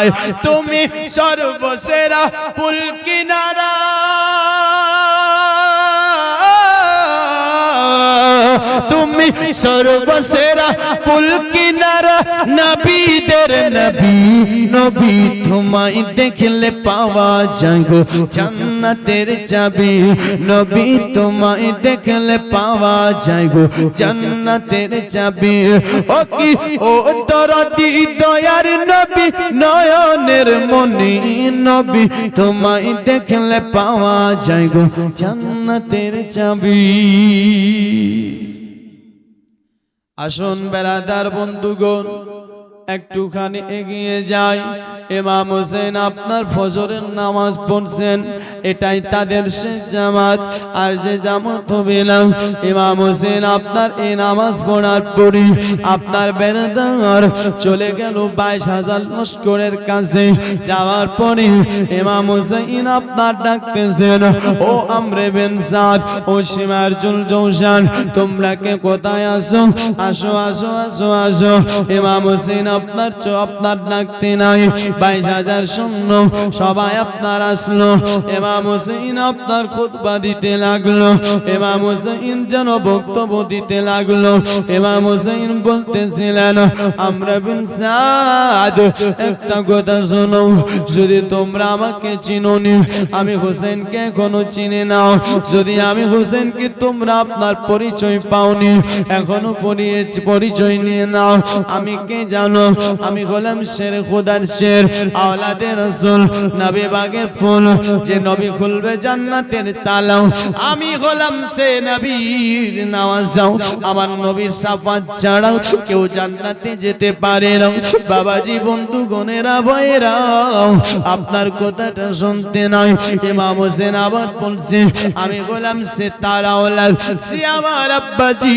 ভাই তুমি সর্বসেরা পুল কিনারা তুমি সর্বসেরা পুল কিনারা নবীদের নবী নবী তোমায় দেখলে পাওয়া যায় গো জান্নাতের চাবি নবী তোমায় দেখলে পাওয়া যায় গো জান্নাতের চাবি ও কি ও দরদি দয়ার নবী নয়নের মনি নবী তোমায় দেখলে পাওয়া যায় গো জান্নাতের চাবি আসুন বেরাদার বন্ধুগণ একটুখানি এগিয়ে যাই ইমাম হোসেন আপনার ফজরের নামাজ পড়ছেন এটাই তাদের শেষ জামাত আর যে জামাত হবে না ইমাম হোসেন আপনার এই নামাজ পড়ার পরে আপনার বেরাদার চলে গেল 22,000 লস্করের কাছে যাওয়ার পরে ইমাম হোসেন আপনার ডাকতেছেন ও আমরে বিন সাদ ও শিমার জুল জৌশান তোমরা কে কোথায় আসো আসো আসো আসো আসো ইমাম হোসেন আপনার ডাকতে নাই 22,000 সৈন্য সবাই আপনার আসলো ইমাম হোসেন আপনার খুতবা দিতে লাগলো ইমাম হোসেন যেন বক্তব্য দিতে লাগলো ইমাম হোসেন বলতেছিলেন আমরা বিন সাদ একটা কথা শোনো যদি তোমরা আমাকে চিনোনি আমি হোসেনকে এখনো চিনে নাও যদি আমি হোসেনকে তোমরা আপনার পরিচয় পাওনি এখনো পরিচয় নিয়ে নাও আমি কে জানো আমি হলাম শের খোদার শের আওলাদে রাসূল নবী বাগের ফুল যে নবী খুলবে জান্নাতের তালা আমি হলাম সে নবীর নওয়াজাও আমার নবীর শাফাত ছাড়া কেউ জান্নাতে যেতে পারে না বাবাজি বন্ধুগণেরা ভাইরা আপনার কথাটা শুনতে নাই ইমাম হোসেন আবার বলছে আমি হলাম সে তার আওলাদ যে আমার আব্বাজি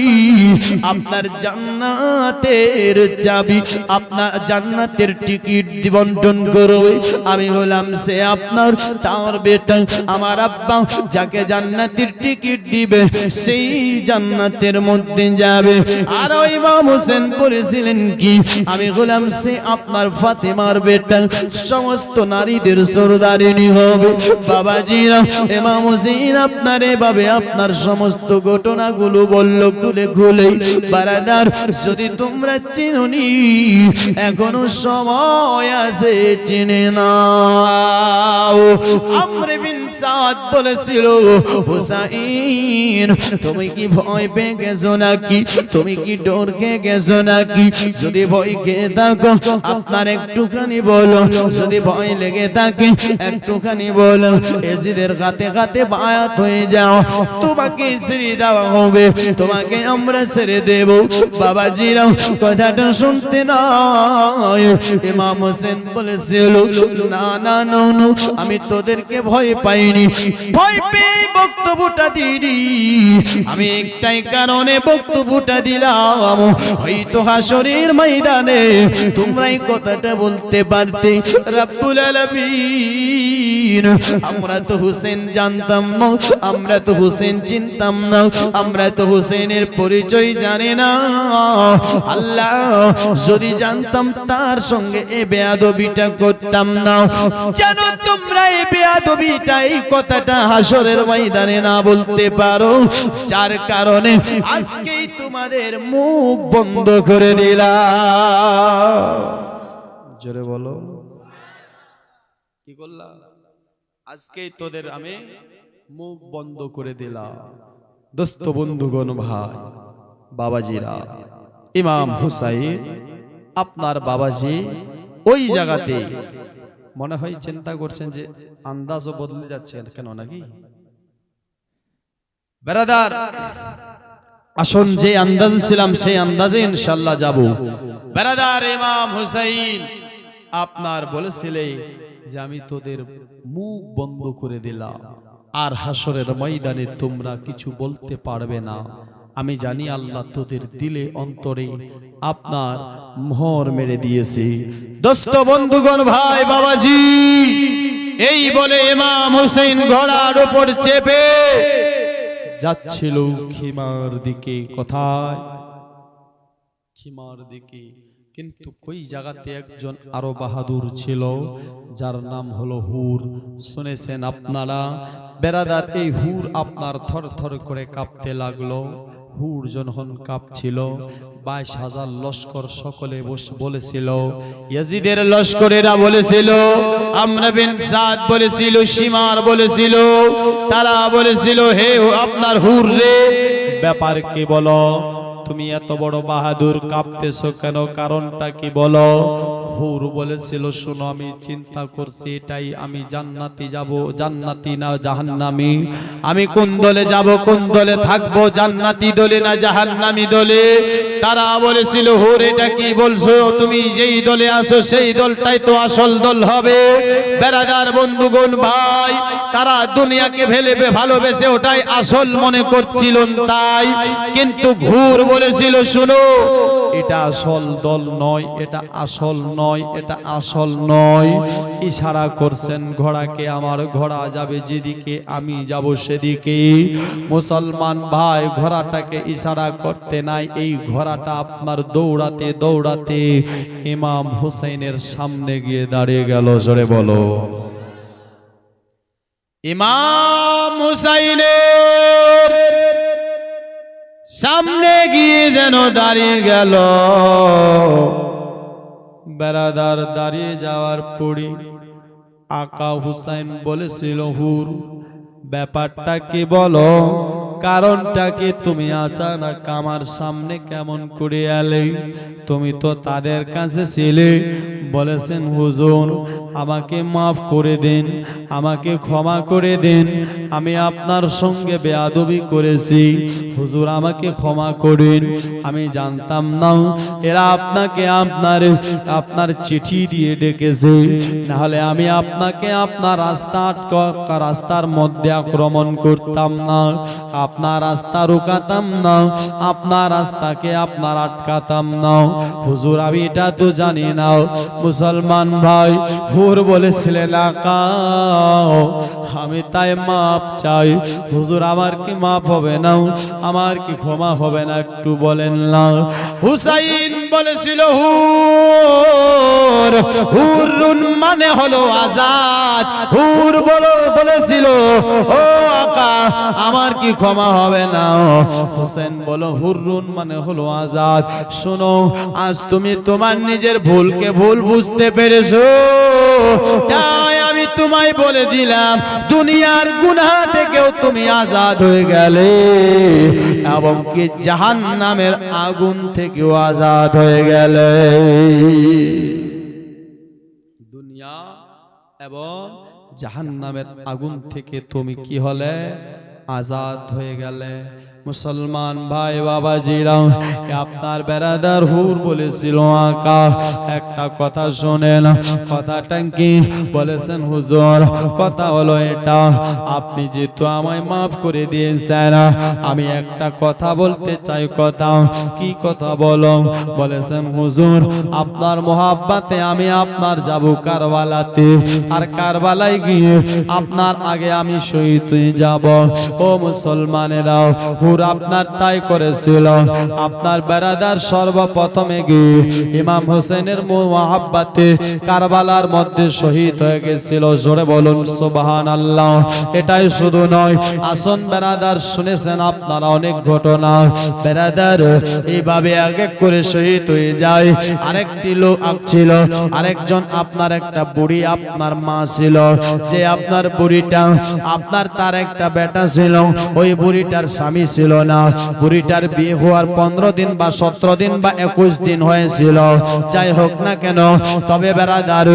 আপনার জান্নাতের চাবি আপনার জান্নাতের টিকিট বন্টন করবে আমি হলাম সে আপনার তার বেটা আমার আব্বা যাকে জান্নাতের টিকিট দিবে সেই জান্নাতের মধ্যে যাবে আর ইমাম হোসেন বলেছিলেন কি আমি হলাম সে আপনার ফাতেমার বেটা সমস্ত নারীদের সরদারিনী হবে বাবাজিরা ইমাম হোসেন আপনার এভাবে আপনার সমস্ত ঘটনাগুলো বলল খুলে খুলে বারাদার যদি তোমরা চিনোনি এখনো সময় আছে চিনে নাও আমর বিন সাদ বলেছিল হুসাইন তুমি কি ভয় পেয়ে গেছো নাকি তুমি কি ডর খেয়ে গেছো নাকি যদি ভয় খেয়ে থাকো আপনার একটুখানি বলো যদি ভয় লেগে থাকে একটুখানি বলো এজিদের হাতে হাতে বায়াত হয়ে যাও তোমাকে ছেড়ে দেওয়া হবে তোমাকে আমরা ছেড়ে দেব বাবাজিরা কথাটা শুনতে না ইমাম হোসেন বলেছিল না না না আমি তোদেরকে ভয় পাইনি ভয় পেয়ে বক্তব্যটা দিইনি আমি একটাই কারণে বক্তব্যটা দিলাম হয়তো হাসরের ময়দানে তোমরা এই কথাটা বলতে পারতে রব্বুল আলামিন আমরা তো হোসেন জানতাম না আমরা তো হোসেন চিনতাম না আমরা তো হোসেনের পরিচয় জানি না আল্লাহ যদি জানতাম তার সঙ্গে এই বেয়াদবিটা করতাম না জানো তোমরা এই বেয়াদবিটা এই কথাটা হাসরের ময়দানে না বলতে পারো যার কারণে আজকেই তোমাদের মুখ বন্ধ করে দিলাম জোরে বলো কি করলাম আজকেই তোদের আমি মুখ বন্ধ করে দিলাম দোস্ত বন্ধুগণ ভাই বাবাজিরা ইমাম হুসাইন আপনার বাবাজি ওই জায়গাতে মনে হয় চিন্তা করছেন যে আন্দাজও বদলে যাচ্ছে কেন নাকি ব্রাদার আসুন যে আন্দাজে ছিলাম সেই আন্দাজে ইনশাআল্লাহ যাব ব্রাদার ইমাম হুসাইন আপনার বলেছিলেন যে আমি তোদের মুখ বন্ধ করে দিলাম আর হাসরের ময়দানে তোমরা কিছু বলতে পারবে না আমি জানি আল্লাহ তোদের দিলে অন্তরে আপনার মোহর মেরে দিয়েছে দোস্ত বন্ধুগণ ভাই বাবাজি এই বলে ইমাম হোসেন ঘোড়ার উপর চেপে যাচ্ছিল খিমার দিকে কোথায় খিমার দিকে কিন্তু ওই জায়গাতে একজন আরো বাহাদুর ছিল, যার নাম হলো হুর। শুনেছেন আপনারা বেরাদার? এই হুর আপনার থর থর করে কাঁপতে লাগলো। হুর যখন কাঁপছিল, 22,000 লস্কর সকলে বলেছিল, ইয়াজিদের লস্করেরা বলেছিল, আমর বিন সাদ বলেছিল, শিমার বলেছিল, তারা বলেছিল, হে আপনার হুর রে, ব্যাপার কি বলো? তুমি এত বড় বাহাদুর, কাঁপতেছো কেন? কারণটা কি বলো? হুর বলেছিল, শোনো, আমি চিন্তা করছি এটাই, আমি জান্নাতি যাব, জান্নাতি না জাহান্নামী, আমি কোন দলে যাব, কোন দলে থাকবো, জান্নাতি দলে না জাহান্নামী দলে? তারা বলেছিল, হুর এটা কি বলছো? তুমি যেই দলে আসো সেই দলটাই তো আসল দল হবে। বেরাদার বন্ধুগণ ভাই, তারা দুনিয়াকে ভালোবেসে ওটাই আসল মনে করছিল তাই। কিন্তু হুর বলেছিল, শুনো, এটা আসল দল নয়, এটা আসল নয়, এটা আসল নয়। ইশারা করছেন ঘোড়াকে, আমার ঘোড়া যাবে যেদিকে আমি যাব সেদিকে। মুসলমান ভাই, ঘোড়াটাকে ইশারা করতে নাই, এই ঘোড়াটা আপনার দৌড়াতে দৌড়াতে ইমাম হুসাইনের সামনে গিয়ে দাঁড়িয়ে গেল। জোরে বলো। ইমাম হুসাইনের সামনে গিয়ে যেন দাঁড়িয়ে গেল। বেরাদার দাঁড়িয়ে যাওয়ার পরই আকা হুসাইন বলেছিল, হুর ব্যাপারটা কি বলো, কারণটা কি? তুমি আচানক আমার সামনে কেমন করে এলে? তুমি তো তাদের কাছে ছিলে। বলেছেন, হুজুর আমাকে মাফ করে দিন, আমাকে ক্ষমা করে দিন, আমি আপনার সঙ্গে বেয়াদবি করেছি, হুজুর আমাকে ক্ষমা করুন। আমি জানতাম না এরা আপনাকে আপনার চিঠি দিয়ে ডেকেছে, নাহলে আমি আপনাকে আপনার রাস্তার মধ্যে আক্রমণ করতাম না, আপনার রাস্তা রুকাতাম না, আপনার রাস্তাকে আপনার আটকাতাম না। হুজুর আমি এটা তো জানি না। মুসলমান ভাই, হুর বলেছিলেন, আকা আমি তাই মাপ চাই, হুজুর আমার কি মাপ হবে না, আমার কি ক্ষমা হবে না, একটু বলেন না। হুসাইন বলেছিল, হুর হুরুন মানে হলো আজাদ। হুর বলেছিল, ও আকা আমার কি ক্ষমা হবে না? হোসেন বলো, হুরুন মানে হলো আজাদ। শোনো, আজ তুমি তোমার নিজের ভুলকে ভুল বুঝতে পেরেছো, তাই আমি তোমায় বলে দিলাম, দুনিয়ার গুনাহ থেকেও তুমি আজাদ হয়ে গেলে, এবং কি জাহান্নামের আগুন থেকেও আজাদ হয়ে গেলে। দুনিয়া এবং জাহান্নামের আগুন থেকে তুমি কি হলে? আজাদ হয়ে গেলে। মুসলমান ভাই বাবাজিরা, আপনার বেরাদার হুর বলেছিল, আকা একটা কথা শোনেন। কথাটা কি? বলেছেন, হুজুর কথা হলো এটা, আপনি যেহেতু আমায় মাফ করে দিয়েছেন, আমি একটা কথা বলতে চাই। কথা কি? কথা বলো। বলেছেন, হুজুর আপনার মোহাব্বতে আমি আপনার যাব কারবালাতে, আর কারবালায় গিয়ে আপনার আগে আমি শহীদ হয়ে যাব। ও মুসলমানেরা, হুর আপনার তাই করেছিল। আপনার বেরাদার সর্বপ্রথমে গিয়ে ইমাম হোসেনের মোহাব্বতে কারবালার মধ্যে শহীদ হয়ে গেছিল। জোরে বলুন সুবহানাল্লাহ। এটাই শুধু নয়, আসন বেরাদার, শুনেছেন আপনারা অনেক ঘটনা। বেরাদার এইভাবে আগে করে শহীদ হয়ে যায়। আরেকটি লোক ছিল, আরেকজন আপনার একটা বুড়ি আপনার মা ছিল, যে আপনার বুড়িটা আপনার তার একটা বেটা ছিল, ওই বুড়িটার স্বামী ছিল না। বুড়িটার বিয়ে হওয়ার 15 দিন বা 17 দিন বা 21 দিন হয়েছিল। যাই হোক না কেন, তবে বেরাদার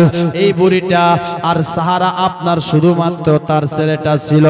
এই বুড়িটা আর সাহারা আপনার শুধুমাত্র তার ছেলেটা ছিল।